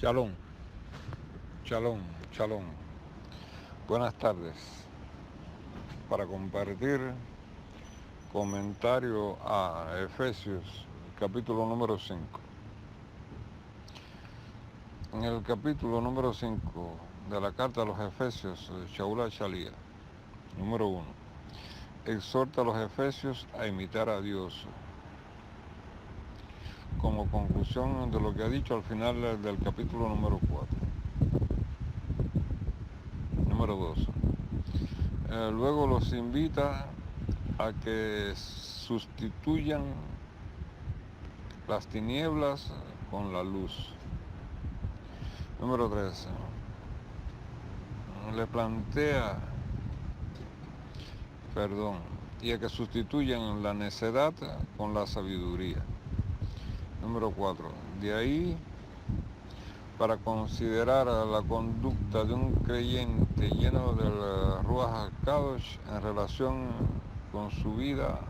Shalom, shalom, shalom. Buenas tardes. Para compartir comentario a Efesios, capítulo número 5. En el capítulo número 5 de la carta a los Efesios, Shaul Shalía, número 1, exhorta a los Efesios a imitar a Dios, como conclusión de lo que ha dicho al final del capítulo número 4. Número 2. Luego los invita a que sustituyan las tinieblas con la luz. Número 3. Le plantea, y a que sustituyan la necedad con la sabiduría. Número 4. De ahí, para considerar la conducta de un creyente lleno del Ruach HaKadosh en relación con su vida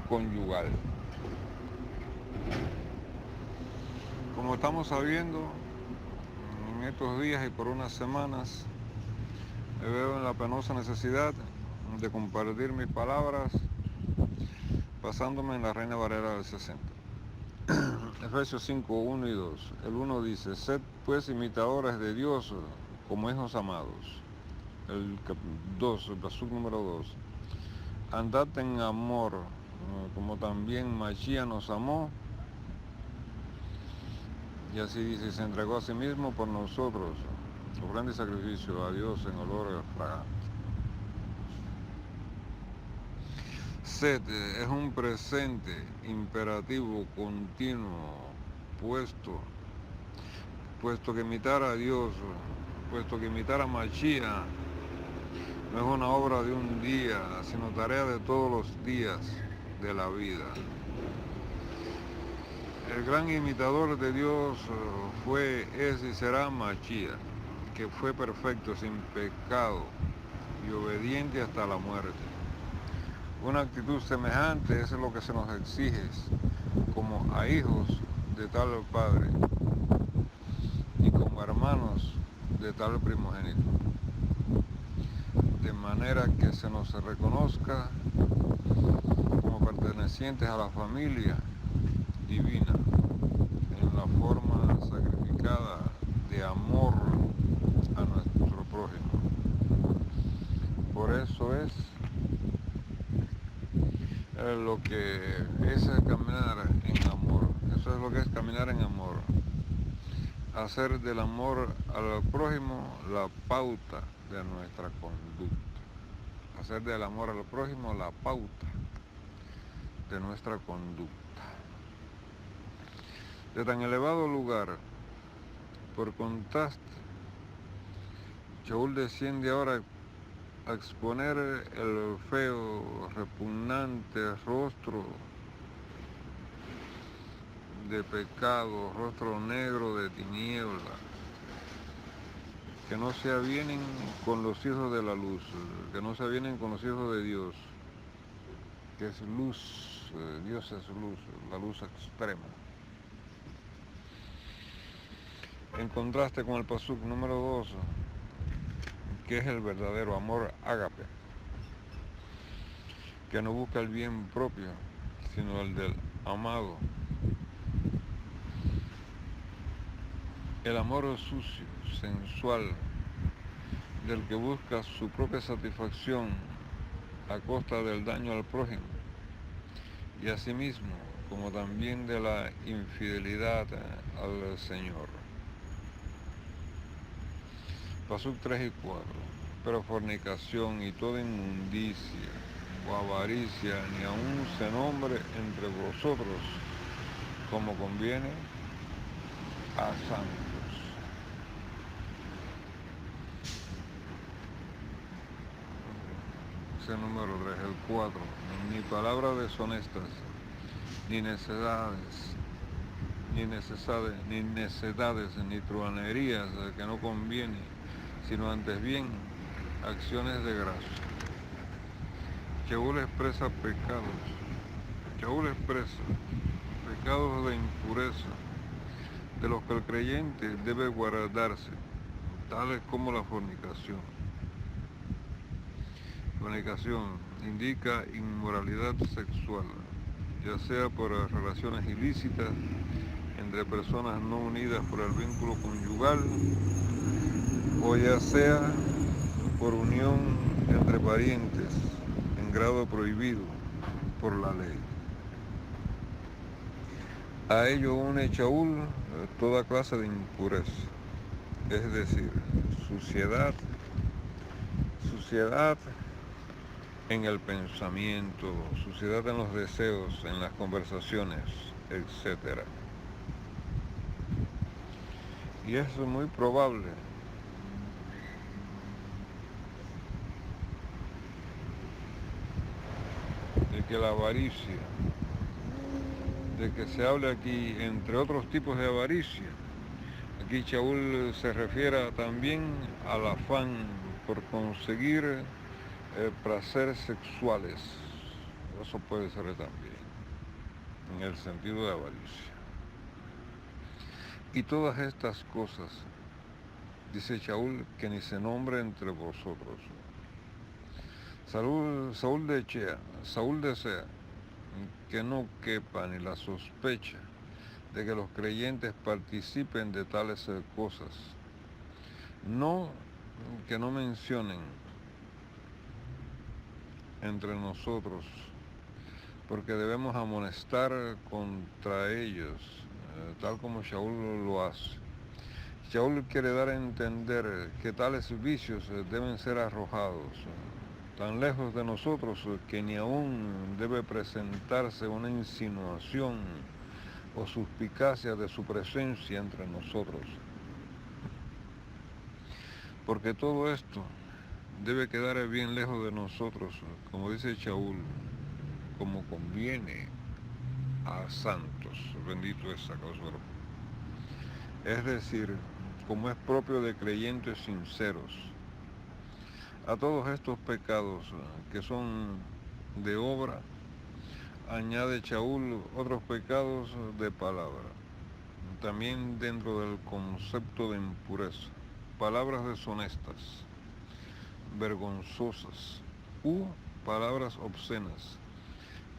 conyugal. Como estamos sabiendo, en estos días y por unas semanas, me veo en la penosa necesidad de compartir mis palabras basándome en la Reina Valera del 60. Efesios 5, 1 y 2. El 1 dice: sed pues imitadores de Dios como hijos amados. El 2, el pasuk número 2. Andad en amor, como también Mashiach nos amó. Y así dice, se entregó a sí mismo por nosotros, ofrenda y sacrificio a Dios en olor fragante. Sed es un presente imperativo continuo, puesto que imitar a Dios, puesto que imitar a Mashiach no es una obra de un día, sino tarea de todos los días de la vida. El gran imitador de Dios es y será Mashiach, que fue perfecto, sin pecado y obediente hasta la muerte. Una actitud semejante es lo que se nos exige como a hijos de tal Padre y como hermanos de tal primogénito, de manera que se nos reconozca como pertenecientes a la familia divina en la forma sacrificada de amor a nuestro prójimo. Por eso es lo que es caminar en amor. Eso es lo que es caminar en amor. Hacer del amor al prójimo la pauta de nuestra conducta. Hacer del amor al prójimo la pauta de nuestra conducta. De tan elevado lugar, por contraste, Shaul desciende ahora a exponer el feo, repugnante rostro de pecado, rostro negro de tiniebla, que no se avienen con los hijos de la luz, que no se avienen con los hijos de Dios, que es luz, Dios es luz, la luz extrema. En contraste con el pasuk número 2, que es el verdadero amor ágape, que no busca el bien propio, sino el del amado. El amor sucio, sensual, del que busca su propia satisfacción a costa del daño al prójimo y a sí mismo, como también de la infidelidad al Señor. Pasuk 3 y 4. Pero fornicación y toda inmundicia o avaricia ni aun se nombre entre vosotros como conviene a santos. Ese número 3, el 4. Ni palabras deshonestas, ni necedades, ni truhanerías que no conviene, sino antes bien acciones de gracia. Shaul expresa pecados de impureza, de los que el creyente debe guardarse, tales como la fornicación. Fornicación indica inmoralidad sexual, ya sea por relaciones ilícitas entre personas no unidas por el vínculo conyugal, o ya sea por unión entre parientes en grado prohibido por la ley. A ello une Shaul toda clase de impureza, es decir, suciedad en el pensamiento, suciedad en los deseos, en las conversaciones, etc. Y es muy probable de que la avaricia, de que se hable aquí, entre otros tipos de avaricia, aquí Shaul se refiere también al afán por conseguir placeres sexuales. Eso puede ser también, en el sentido de avaricia. Y todas estas cosas, dice Shaul, que ni se nombre entre vosotros. Saúl desea que no quepa ni la sospecha de que los creyentes participen de tales cosas. No que no mencionen entre nosotros, porque debemos amonestar contra ellos, tal como Shaul lo hace. Shaul quiere dar a entender que tales vicios deben ser arrojados tan lejos de nosotros que ni aún debe presentarse una insinuación o suspicacia de su presencia entre nosotros. Porque todo esto debe quedar bien lejos de nosotros, como dice Shaul, como conviene a santos, bendito es Sacausuero. Es decir, como es propio de creyentes sinceros. A todos estos pecados que son de obra, añade Shaul otros pecados de palabra, también dentro del concepto de impureza, palabras deshonestas, vergonzosas u palabras obscenas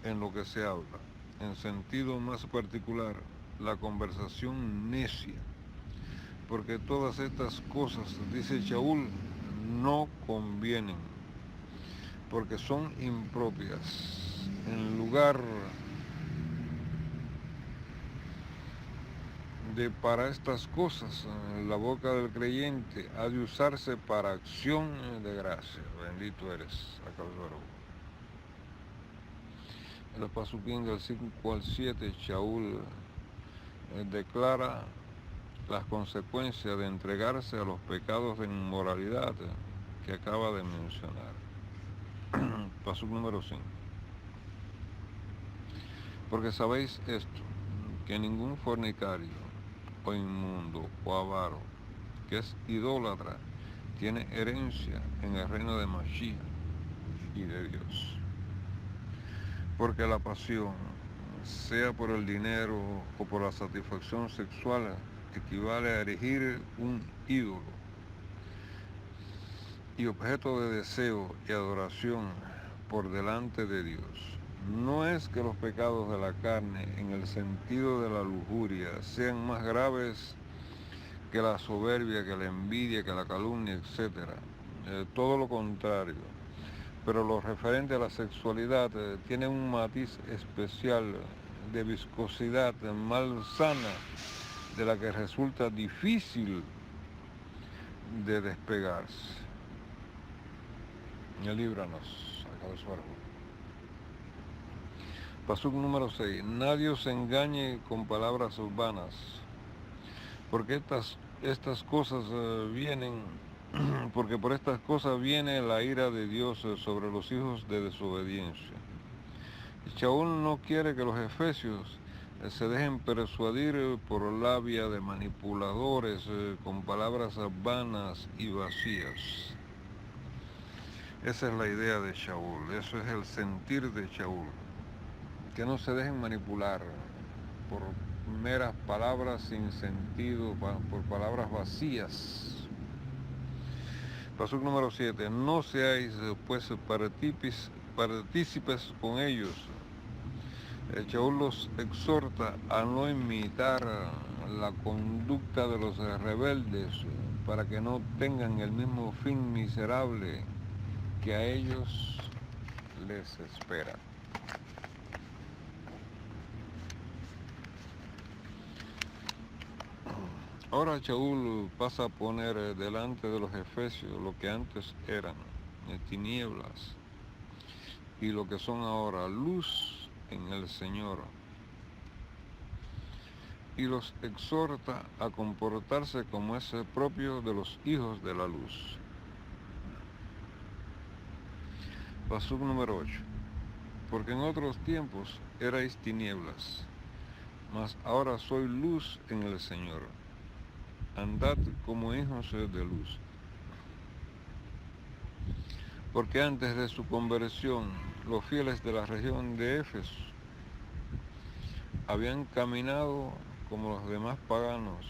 en lo que se habla. En sentido más particular, la conversación necia, porque todas estas cosas, dice Shaul, no convienen, porque son impropias. En lugar de para estas cosas, la boca del creyente ha de usarse para acción de gracia. Bendito eres, Sacausuero. En los pasuquín del 5 al 7, Shaul declara las consecuencias de entregarse a los pecados de inmoralidad que acaba de mencionar. Pasuk número 5. Porque sabéis esto, que ningún fornicario, o inmundo, o avaro, que es idólatra, tiene herencia en el reino de Mashiach y de Dios. Porque la pasión, sea por el dinero o por la satisfacción sexual, equivale a erigir un ídolo y objeto de deseo y adoración por delante de Dios. No es que los pecados de la carne, en el sentido de la lujuria, sean más graves que la soberbia, que la envidia, que la calumnia, etc. Todo lo contrario. Pero lo referente a la sexualidad tiene un matiz especial de viscosidad malsana, de la que resulta difícil de despegarse. Líbranos, Sacausuero. Pasuk número 6. Nadie os engañe con palabras vanas, porque estas cosas vienen, porque por estas cosas viene la ira de Dios sobre los hijos de desobediencia. Shaul no quiere que los efesios se dejen persuadir por labia de manipuladores con palabras vanas y vacías. Esa es la idea de Shaul, eso es el sentir de Shaul, que no se dejen manipular por meras palabras sin sentido, por palabras vacías. Pasuk número 7. No seáis pues partícipes con ellos. Shaul los exhorta a no imitar la conducta de los rebeldes para que no tengan el mismo fin miserable que a ellos les espera. Ahora Shaul pasa a poner delante de los efesios lo que antes eran tinieblas y lo que son ahora luz en el Señor, y los exhorta a comportarse como es propio de los hijos de la luz. Pasuk número 8. Porque en otros tiempos erais tinieblas, mas ahora soy luz en el Señor. Andad como hijos de luz. Porque antes de su conversión, los fieles de la región de Éfeso habían caminado como los demás paganos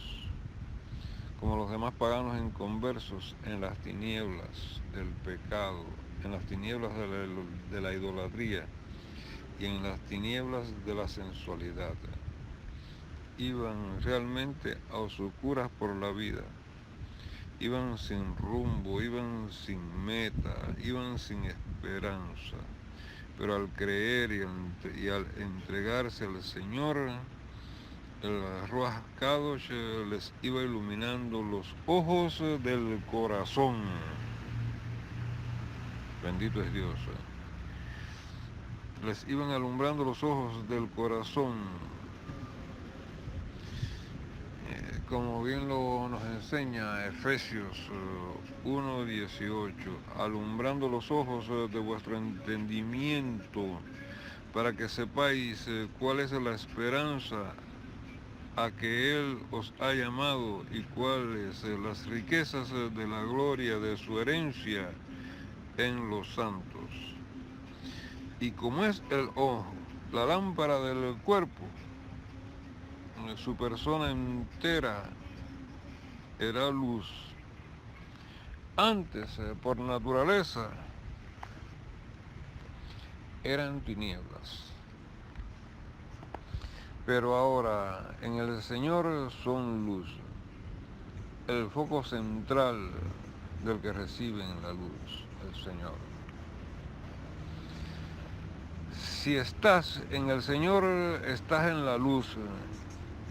inconversos en las tinieblas del pecado, en las tinieblas de la idolatría y en las tinieblas de la sensualidad. Iban realmente a oscuras por la vida, iban sin rumbo, iban sin meta, iban sin esperanza, pero al creer y al entregarse al Señor, el Ruach Kadosh les iba iluminando los ojos del corazón. Bendito es Dios. Les iban alumbrando los ojos del corazón, como bien nos enseña Efesios 1:18, alumbrando los ojos de vuestro entendimiento, para que sepáis cuál es la esperanza a que Él os ha llamado y cuáles las riquezas de la gloria de su herencia en los santos. Y como es el ojo, la lámpara del cuerpo, su persona entera era luz. Antes, por naturaleza, eran tinieblas. Pero ahora en el Señor son luz, el foco central del que reciben la luz, el Señor. Si estás en el Señor, estás en la luz,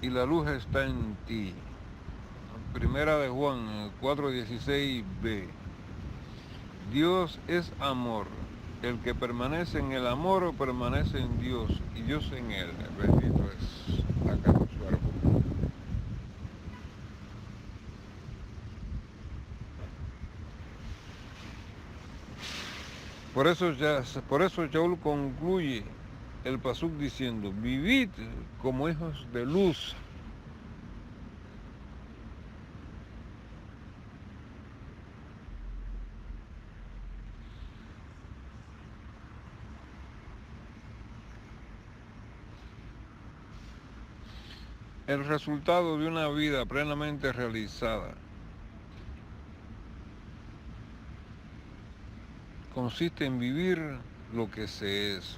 y la luz está en ti. Primera de Juan 4:16b. Dios es amor. El que permanece en el amor permanece en Dios y Dios en él. Bendito es acá su verbo. Por eso Shaul concluye el pasuk diciendo: vivid como hijos de luz. El resultado de una vida plenamente realizada consiste en vivir lo que se es.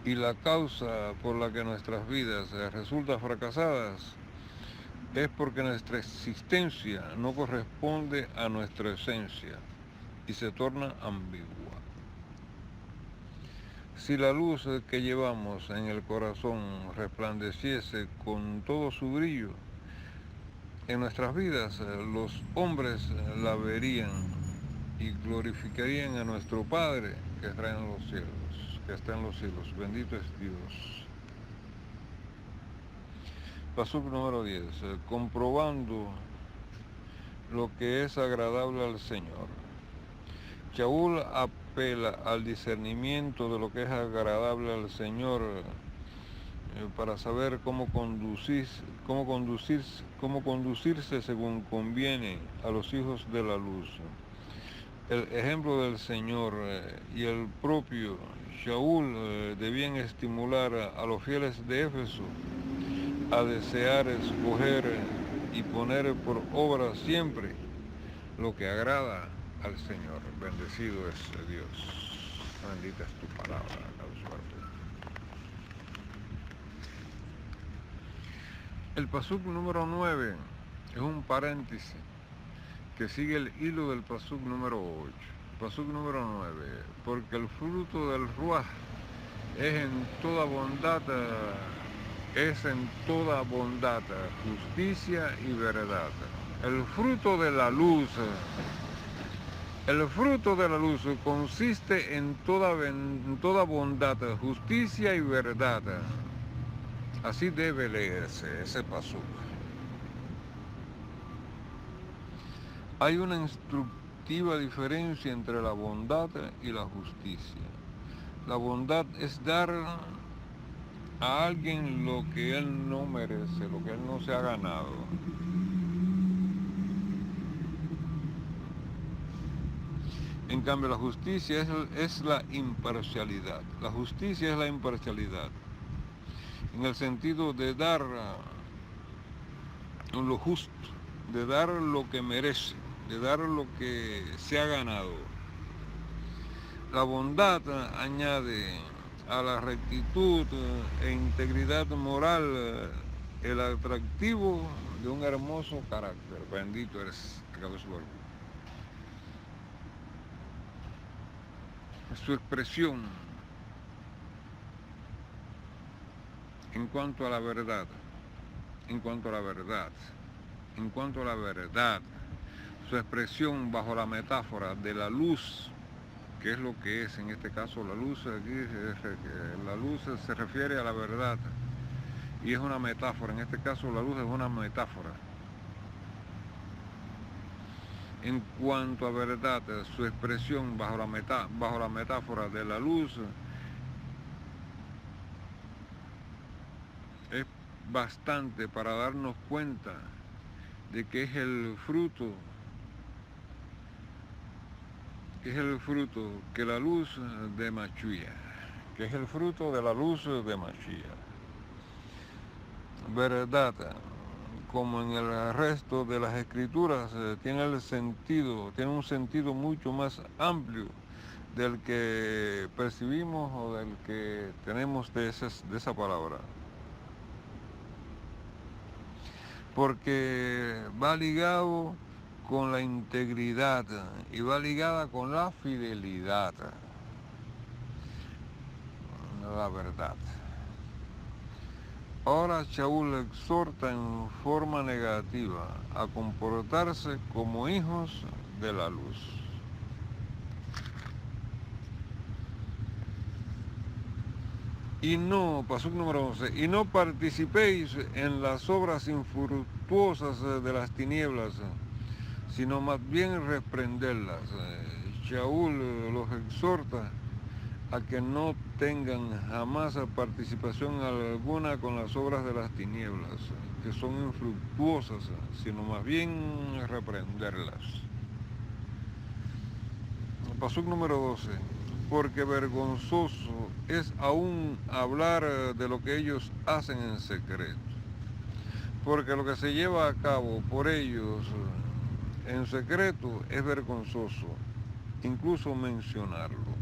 Y la causa por la que nuestras vidas resultan fracasadas es porque nuestra existencia no corresponde a nuestra esencia y se torna ambigua. Si la luz que llevamos en el corazón resplandeciese con todo su brillo, en nuestras vidas los hombres la verían y glorificarían a nuestro Padre que está en los cielos. Bendito es Dios. Pasuk número 10. Comprobando lo que es agradable al Señor. Shaul apela al discernimiento de lo que es agradable al Señor para saber cómo conducirse según conviene a los hijos de la luz. El ejemplo del Señor y el propio Shaul debían estimular a los fieles de Éfeso a desear escoger y poner por obra siempre lo que agrada al Señor. Bendecido es Dios. Bendita es tu palabra, Dios fuerte. El pasuk número 9 es un paréntesis que sigue el hilo del pasuk número 8. Pasuk número 9. Porque el fruto del Ruaj es en toda bondad, justicia y verdad. El fruto de la luz, consiste en toda bondad, justicia y verdad. Así debe leerse ese pasuk. Hay una instructiva diferencia entre la bondad y la justicia. La bondad es dar a alguien lo que él no merece, lo que él no se ha ganado. En cambio, la justicia es la imparcialidad. La justicia es la imparcialidad, en el sentido de dar lo justo, de dar lo que merece, de dar lo que se ha ganado. La bondad añade a la rectitud e integridad moral el atractivo de un hermoso carácter. Bendito eres, Dios. Su expresión en cuanto a la verdad, su expresión bajo la metáfora de la luz, que es lo que es en este caso la luz. La luz se refiere a la verdad y es una metáfora. En este caso la luz es una metáfora. En cuanto a verdad, su expresión bajo la metáfora de la luz es bastante para darnos cuenta de que es el fruto que la luz de Mashiach, que es el fruto de la luz de Mashiach. Verdad, como en el resto de las escrituras, tiene un sentido mucho más amplio del que percibimos o del que tenemos de esa palabra. Porque va ligado con la integridad y va ligada con la fidelidad, la verdad. Ahora Shaul exhorta en forma negativa a comportarse como hijos de la luz. Y no, pasuk número 11, y no participéis en las obras infructuosas de las tinieblas, sino más bien reprenderlas. Shaul los exhorta a que no tengan jamás participación alguna con las obras de las tinieblas, que son infructuosas, sino más bien reprenderlas. Pasuk número 12. Porque vergonzoso es aún hablar de lo que ellos hacen en secreto. Porque lo que se lleva a cabo por ellos en secreto es vergonzoso, incluso mencionarlo.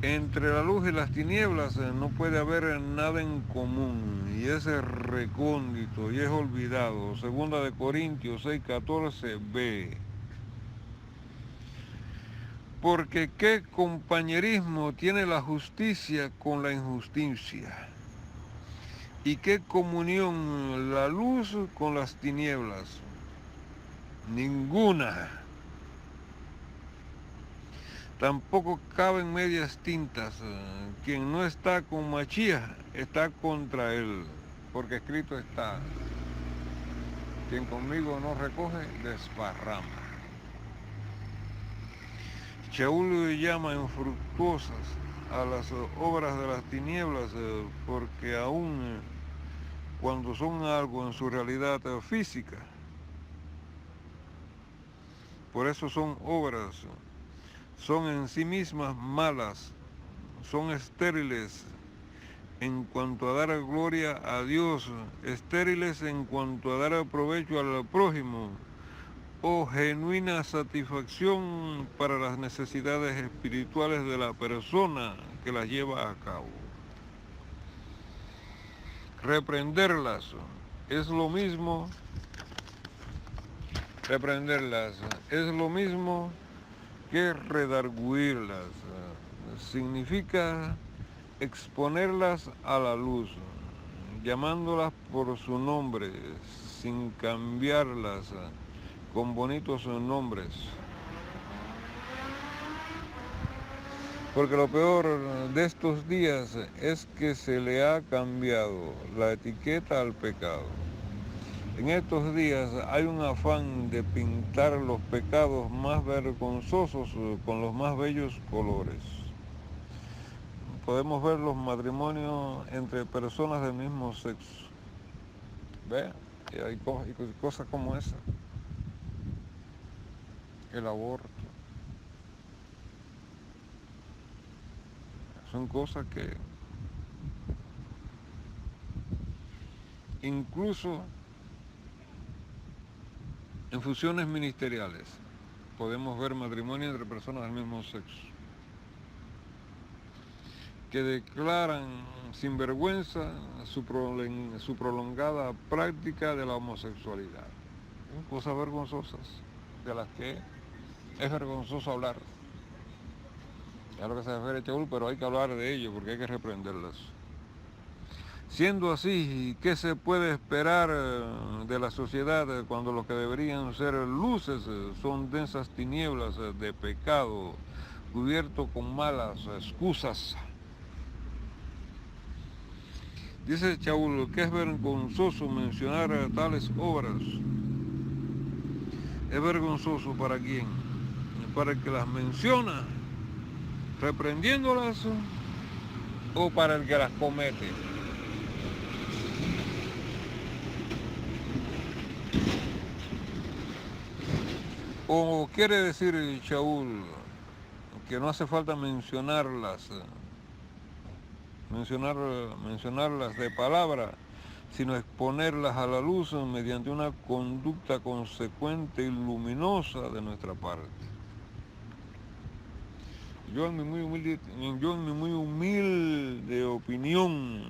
Entre la luz y las tinieblas no puede haber nada en común, y es recóndito y es olvidado. Segunda de Corintios 6:14b. Porque qué compañerismo tiene la justicia con la injusticia, y qué comunión la luz con las tinieblas. Ninguna. Tampoco caben medias tintas. Quien no está con Mashiach está contra él, porque escrito está: quien conmigo no recoge, desparrama. Shaul llama infructuosas a las obras de las tinieblas, porque aún cuando son algo en su realidad física, por eso son obras, son en sí mismas malas, son estériles en cuanto a dar gloria a Dios, estériles en cuanto a dar provecho al prójimo, o genuina satisfacción para las necesidades espirituales de la persona que las lleva a cabo. Reprenderlas es lo mismo, que redarguirlas. Significa exponerlas a la luz, llamándolas por su nombre, sin cambiarlas, con bonitos nombres. Porque lo peor de estos días es que se le ha cambiado la etiqueta al pecado. En estos días hay un afán de pintar los pecados más vergonzosos con los más bellos colores. Podemos ver los matrimonios entre personas del mismo sexo. ¿Ve? Y hay cosas como esa. El aborto. Son cosas que incluso en fusiones ministeriales podemos ver matrimonio entre personas del mismo sexo que declaran sin vergüenza su prolongada práctica de la homosexualidad. Cosas vergonzosas de las que es vergonzoso hablar. Es a lo que se refiere Chaul, pero hay que hablar de ello porque hay que reprenderlas. Siendo así, ¿qué se puede esperar de la sociedad cuando lo que deberían ser luces son densas tinieblas de pecado, cubierto con malas excusas? Dice Chaul que es vergonzoso mencionar tales obras. ¿Es vergonzoso para quién? ¿Para el que las menciona, reprendiéndolas, o para el que las comete? ¿O quiere decir Chaul que no hace falta mencionarlas de palabra, sino exponerlas a la luz mediante una conducta consecuente y luminosa de nuestra parte? Yo en mi muy humilde opinión,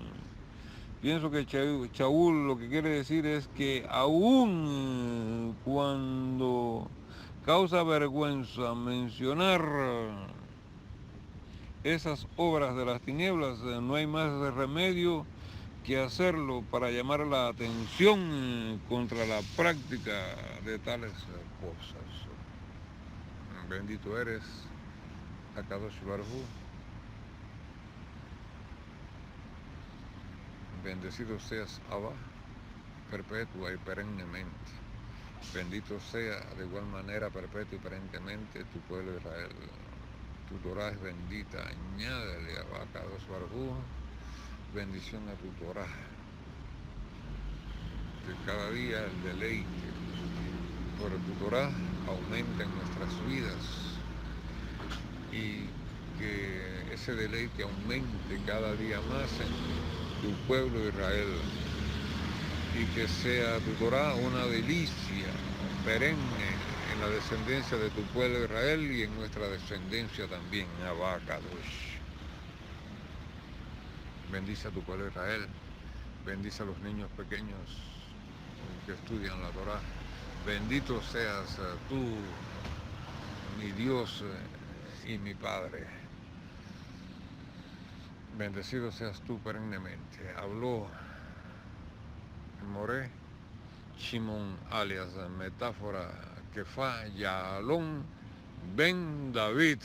pienso que Chaul lo que quiere decir es que aún cuando causa vergüenza mencionar esas obras de las tinieblas, no hay más remedio que hacerlo para llamar la atención contra la práctica de tales cosas. Bendito eres, Akadosh Baruj Hu. Bendecido seas, Abba, perpetua y perennemente. Bendito sea de igual manera perpetua y perennemente tu pueblo Israel. Tu Torah es bendita, añádele a Akadosh Baruj Hu bendición a tu Torah. Que cada día el deleite por tu Torah aumenta en nuestras vidas y que ese deleite aumente cada día más en tu pueblo Israel y que sea tu Torah una delicia perenne en la descendencia de tu pueblo Israel y en nuestra descendencia también, Abba Kadosh. Bendice a tu pueblo Israel, bendice a los niños pequeños que estudian la Torah. Bendito seas tú, mi Dios y mi Padre. Bendecido seas tú perennemente. Habló en Moré Shimon, alias metáfora Kefa Yaalon ben David.